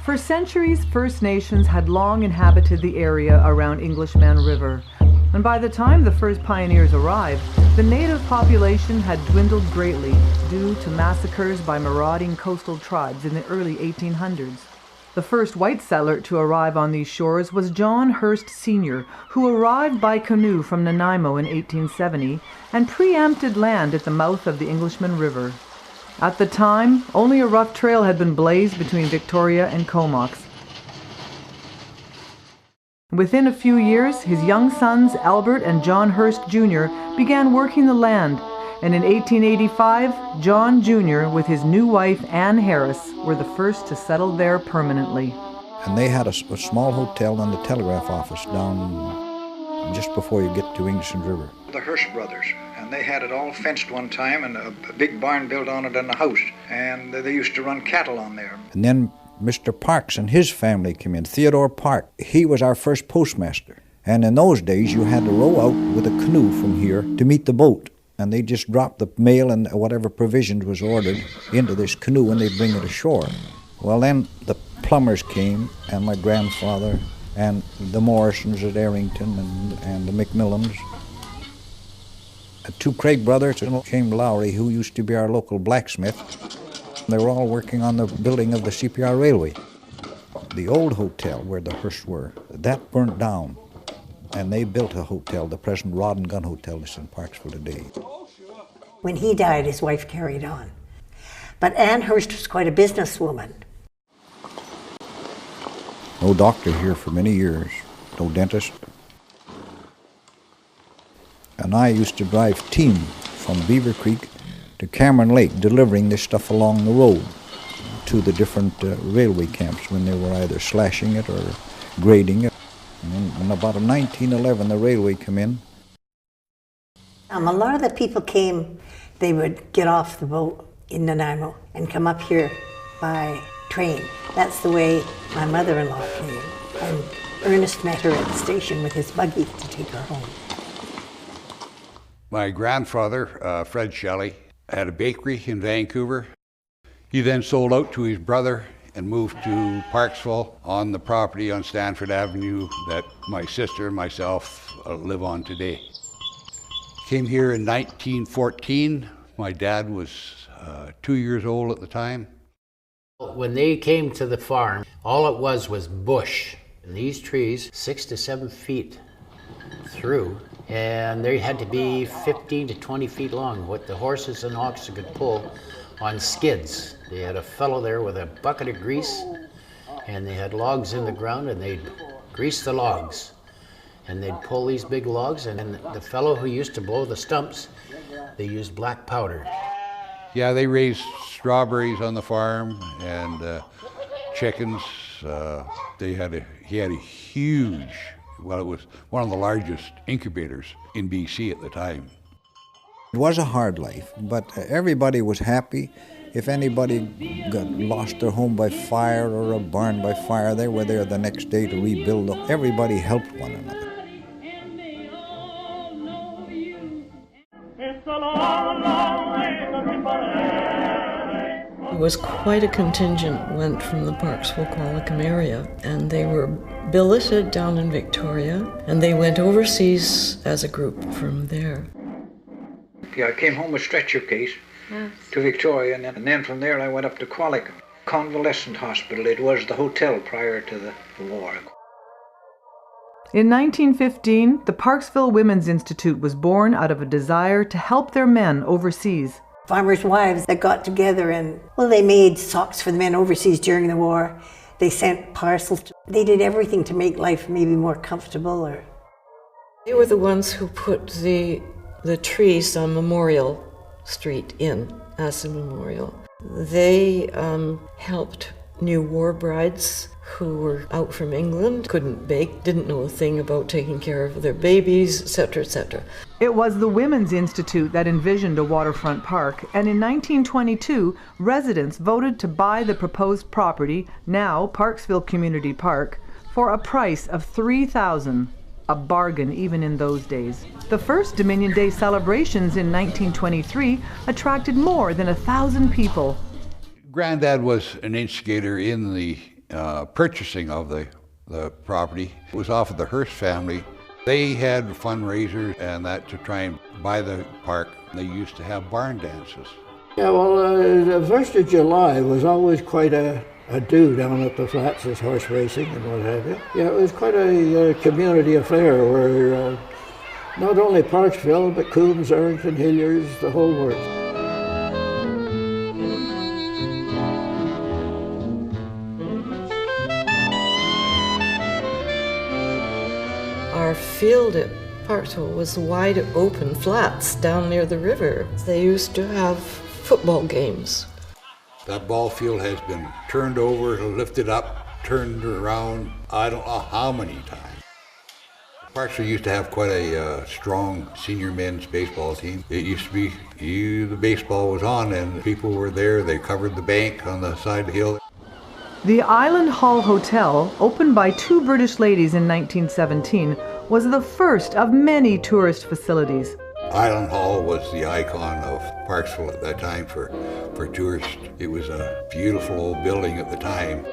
For centuries, First Nations had long inhabited the area around Englishman River, and by the time the first pioneers arrived, the native population had dwindled greatly due to massacres by marauding coastal tribes in the early 1800s. The first white settler to arrive on these shores was John Hurst Sr., who arrived by canoe from Nanaimo in 1870 and preempted land at the mouth of the Englishman River. At the time, only a rough trail had been blazed between Victoria and Comox. Within a few years, his young sons, Albert and John Hurst Jr., began working the land, and in 1885, John Jr., with his new wife, Ann Harris, were the first to settle there permanently. And they had a small hotel and the telegraph office down just before you get to Englishman River. The Hurst brothers, and they had it all fenced one time and a big barn built on it and a house, and they used to run cattle on there. And then Mr. Parks and his family came in, Theodore Park. He was our first postmaster. And in those days, you had to row out with a canoe from here to meet the boat. And they just dropped the mail and whatever provisions was ordered into this canoe and they'd bring it ashore. Well, then the plumbers came, and my grandfather, and the Morrisons at Arrington, and the McMillans. Two Craig brothers, and James Lowry, who used to be our local blacksmith. They were all working on the building of the CPR railway. The old hotel where the Hearsts were, that burnt down. And they built a hotel, the present Rod and Gun Hotel that's in Parksville today. When he died, his wife carried on. But Ann Hurst was quite a businesswoman. No doctor here for many years, no dentist. And I used to drive team from Beaver Creek to Cameron Lake, delivering this stuff along the road to the different railway camps when they were either slashing it or grading it. And in about 1911, the railway came in. A lot of the people came, they would get off the boat in Nanaimo and come up here by train. That's the way my mother-in-law came. And Ernest met her at the station with his buggy to take her home. My grandfather, Fred Shelley, had a bakery in Vancouver. He then sold out to his brother and moved to Parksville on the property on Stanford Avenue that my sister and myself live on today. Came here in 1914. My dad was 2 years old at the time. When they came to the farm, all it was bush. And these trees, 6 to 7 feet through, and they had to be 15 to 20 feet long, what the horses and oxen could pull on skids. They had a fellow there with a bucket of grease, and they had logs in the ground, and they'd grease the logs. And they'd pull these big logs, and then the fellow who used to blow the stumps, they used black powder. Yeah, they raised strawberries on the farm and chickens. He had a huge, well, it was one of the largest incubators in BC at the time. It was a hard life, but everybody was happy. If anybody lost their home by fire or a barn by fire, they were there the next day to rebuild. Everybody helped one another. It was quite a contingent went from the Parksville-Qualicum area, and they were billeted down in Victoria, and they went overseas as a group from there. Yeah, I came home with stretcher case to Victoria, and then from there I went up to Qualicum Convalescent Hospital. It was the hotel prior to the war. In 1915, the Parksville Women's Institute was born out of a desire to help their men overseas. Farmers' wives that got together and, well, they made socks for the men overseas during the war. They sent parcels. They did everything to make life maybe more comfortable. Or They were the ones who put the trees on Memorial Street in as a memorial. They helped new war brides who were out from England, couldn't bake, didn't know a thing about taking care of their babies, etc., etc. It was the Women's Institute that envisioned a waterfront park, and in 1922, residents voted to buy the proposed property, now Parksville Community Park, for a price of $3,000, a bargain even in those days. The first Dominion Day celebrations in 1923 attracted more than 1,000 people. Granddad was an instigator in the purchasing of the property was off of the Hearst family. They had fundraisers and that to try and buy the park. They used to have barn dances. Yeah, well, the 1st of July was always quite a do down at the flats, as horse racing and what have you. Yeah, it was quite a community affair where not only Parksville, but Coombs, Arrington, Hilliers, the whole works. Our field at Parksville was wide open flats down near the river. They used to have football games. That ball field has been turned over, lifted up, turned around, I don't know how many times. Parksville used to have quite a strong senior men's baseball team. It used to be, the baseball was on and people were there. They covered the bank on the side of the hill. The Island Hall Hotel, opened by two British ladies in 1917, was the first of many tourist facilities. Island Hall was the icon of Parksville at that time for tourists. It was a beautiful old building at the time.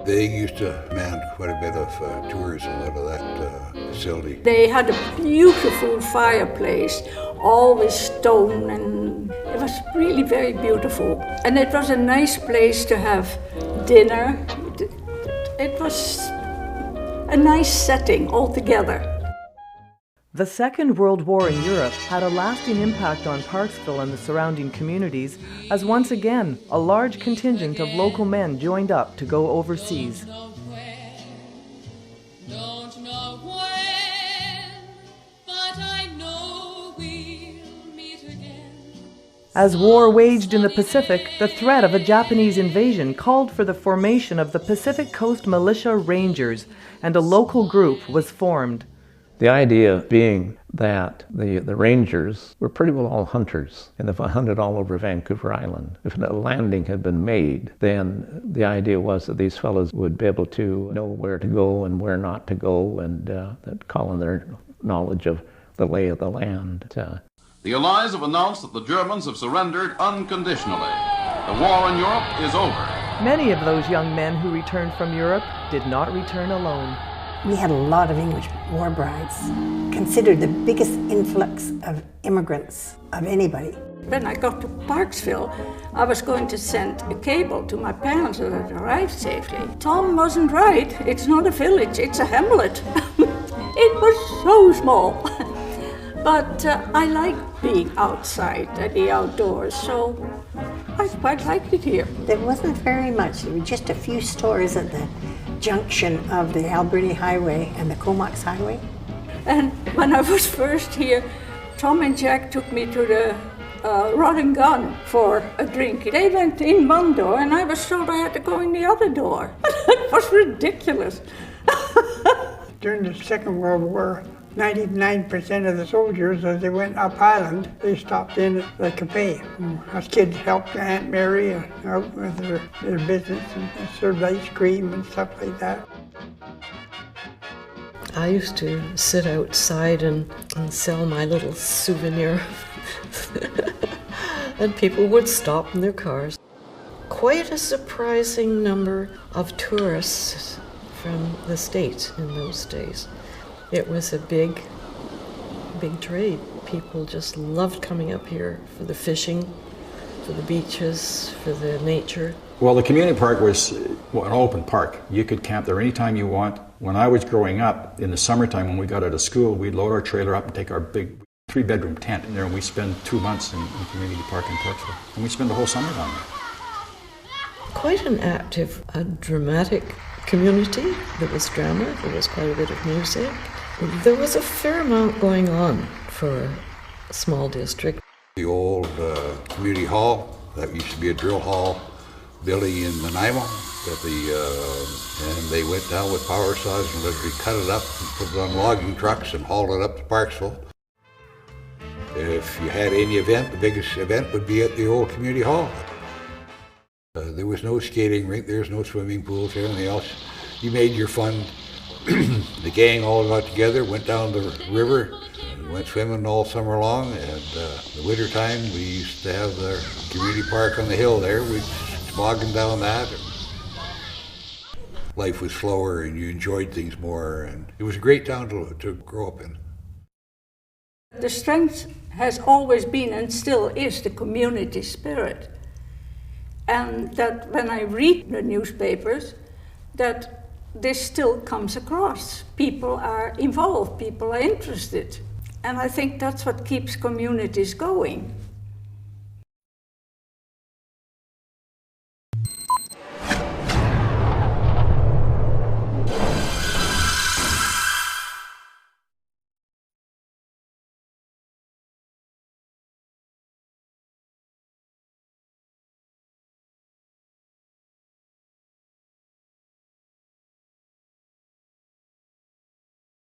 They used to command quite a bit of tourism out of that facility. They had a beautiful fireplace, all with stone, and it was really very beautiful. And it was a nice place to have dinner. It was a nice setting altogether. The Second World War in Europe had a lasting impact on Parksville and the surrounding communities, as once again a large contingent of local men joined up to go overseas. As war waged in the Pacific, the threat of a Japanese invasion called for the formation of the Pacific Coast Militia Rangers, and a local group was formed. The idea being that the Rangers were pretty well all hunters, and they hunted all over Vancouver Island. If a landing had been made, then the idea was that these fellows would be able to know where to go and where not to go, and that call on their knowledge of the lay of the land. The Allies have announced that the Germans have surrendered unconditionally. The war in Europe is over. Many of those young men who returned from Europe did not return alone. We had a lot of English war brides, considered the biggest influx of immigrants of anybody. When I got to Parksville, I was going to send a cable to my parents that I'd arrived safely. Tom wasn't right. It's not a village, it's a hamlet. It was so small. But I like being outside and the outdoors, so I quite liked it here. There wasn't very much. There were just a few stores at the junction of the Alberni Highway and the Comox Highway. And when I was first here, Tom and Jack took me to the Rod and Gun for a drink. They went in one door and I was told I had to go in the other door. It was ridiculous. During the Second World War, 99% of the soldiers, as they went up island, they stopped in at the cafe. Us kids helped Aunt Mary out with their business and served ice cream and stuff like that. I used to sit outside and sell my little souvenir. And people would stop in their cars. Quite a surprising number of tourists from the States in those days. It was a big trade. People just loved coming up here for the fishing, for the beaches, for the nature. Well, the community park was an open park. You could camp there anytime you want. When I was growing up, in the summertime when we got out of school, we'd load our trailer up and take our big 3-bedroom tent in there, and we spend 2 months in community park in Parksville. And we spend the whole summer down there. Quite an active, dramatic community. There was drama, there was quite a bit of music. There was a fair amount going on for a small district. The old community hall, that used to be a drill hall building in Nanaimo, and they went down with power saws and literally cut it up and put it on logging trucks and hauled it up to Parksville. If you had any event, the biggest event would be at the old community hall. There was no skating rink, there was no swimming pools, everything else. You made your fun. The gang all got together, went down the river, and went swimming all summer long, and the winter time we used to have the community park on the hill there. We'd bogging down that. life was slower and you enjoyed things more, and it was a great town to grow up in. The strength has always been and still is the community spirit. And that when I read the newspapers, that this still comes across. People are involved, people are interested. And I think that's what keeps communities going.